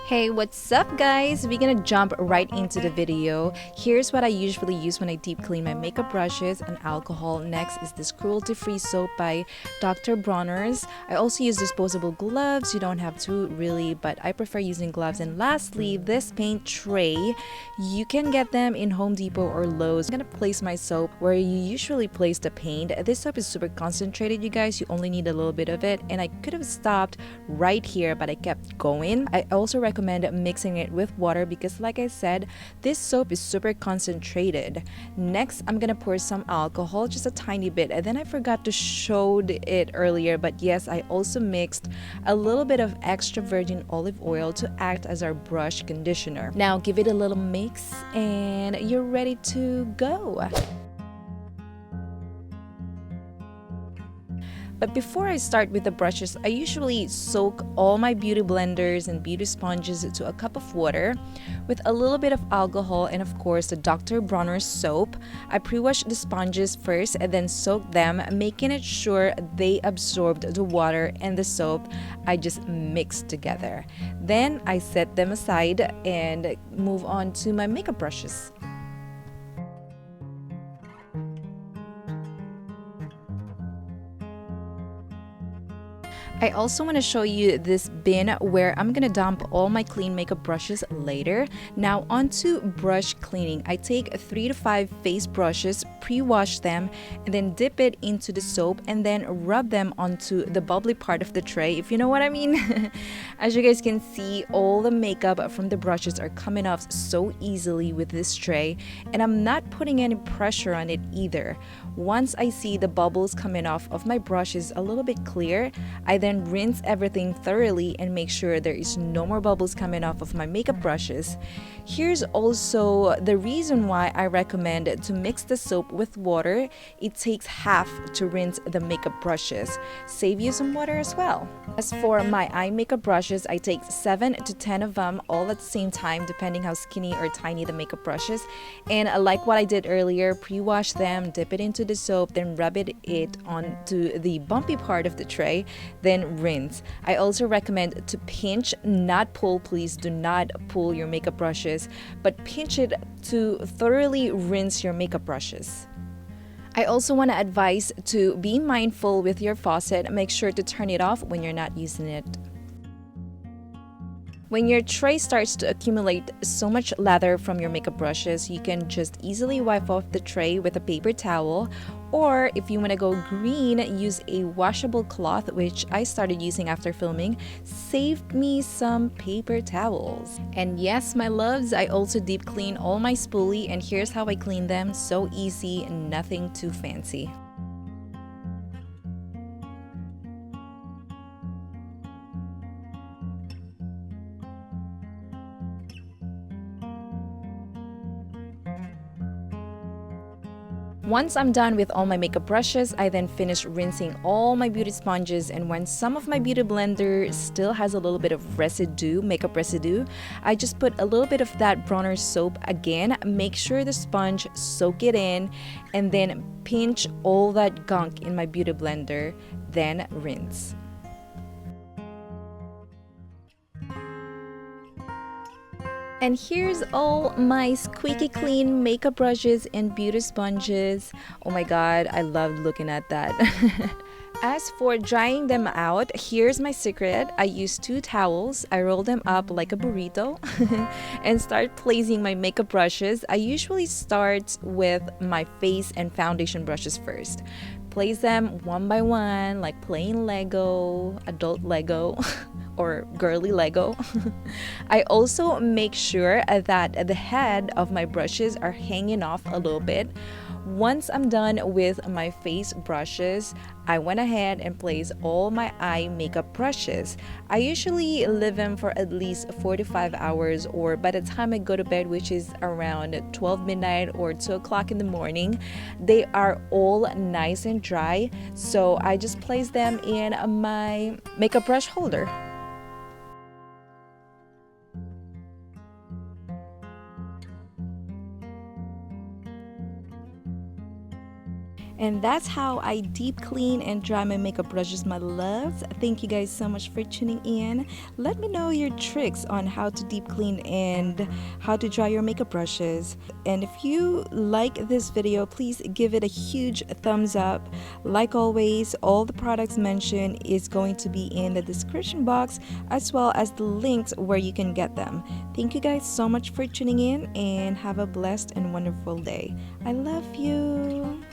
Hey, what's up guys? We're gonna jump right into the video. Here's what I usually use when I deep clean my makeup brushes and alcohol. Next is this cruelty-free soap by Dr. Bronner's. I also use disposable gloves. You don't have to really, but I prefer using gloves. And lastly, this paint tray. You can get them in Home Depot or Lowe's. I'm gonna place my soap where you usually place the paint. This soap is super concentrated, you guys. You only need a little bit of it, and I could have stopped right here, but I kept going. I also recommend mixing it with water because, like I said, this soap is super concentrated. Next, I'm gonna pour some alcohol, just a tiny bit, and then I forgot to show it earlier, but yes, I also mixed a little bit of extra virgin olive oil to act as our brush conditioner. Now give it a little mix and you're ready to go. But before I start with the brushes, I usually soak all my beauty blenders and beauty sponges to a cup of water with a little bit of alcohol and of course the Dr. Bronner soap. I pre-wash the sponges first and then soak them, making it sure they absorbed the water and the soap I just mixed together. Then I set them aside and move on to my makeup brushes. I also want to show you this bin where I'm gonna dump all my clean makeup brushes later. Now onto brush cleaning. I take 3 to 5 face brushes, pre-wash them, and then dip it into the soap and then rub them onto the bubbly part of the tray, if you know what I mean. As you guys can see, all the makeup from the brushes are coming off so easily with this tray, and I'm not putting any pressure on it either. Once I see the bubbles coming off of my brushes a little bit clear, I then rinse everything thoroughly and make sure there is no more bubbles coming off of my makeup brushes. Here's also the reason why I recommend to mix the soap with water. It takes half to rinse the makeup brushes. Save you some water as well. As for my eye makeup brushes, I take 7 to 10 of them all at the same time, depending how skinny or tiny the makeup brushes. And like what I did earlier, pre-wash them, dip it into the soap, then rub it onto the bumpy part of the tray, then rinse. I also recommend to pinch, not pull. Please do not pull your makeup brushes, but pinch it to thoroughly rinse your makeup brushes. I also want to advise to be mindful with your faucet. Make sure to turn it off when you're not using it. When your tray starts to accumulate so much lather from your makeup brushes, you can just easily wipe off the tray with a paper towel, or if you want to go green, use a washable cloth, which I started using after filming. Saved me some paper towels. And yes, my loves, I also deep clean all my spoolie, and here's how I clean them. So easy, nothing too fancy. Once I'm done with all my makeup brushes, I then finish rinsing all my beauty sponges, and when some of my beauty blender still has a little bit of residue, makeup residue, I just put a little bit of that Bronner soap again, make sure the sponge soak it in, and then pinch all that gunk in my beauty blender, then rinse. And here's all my squeaky clean makeup brushes and beauty sponges. Oh my god, I love looking at that. As for drying them out, here's my secret. I use 2 towels. I roll them up like a burrito and start placing my makeup brushes. I usually start with my face and foundation brushes first. Place them one by one like playing Lego, adult Lego. Or girly Lego. I also make sure that the head of my brushes are hanging off a little bit. Once I'm done with my face brushes, I went ahead and placed all my eye makeup brushes. I usually leave them for at least 4 to 5 hours, or by the time I go to bed, which is around 12 midnight or 2 o'clock in the morning, they are all nice and dry. So I just place them in my makeup brush holder. And that's how I deep clean and dry my makeup brushes, my loves. Thank you guys so much for tuning in. Let me know your tricks on how to deep clean and how to dry your makeup brushes. And if you like this video, please give it a huge thumbs up. Like always, all the products mentioned is going to be in the description box, as well as the links where you can get them. Thank you guys so much for tuning in, and have a blessed and wonderful day. I love you.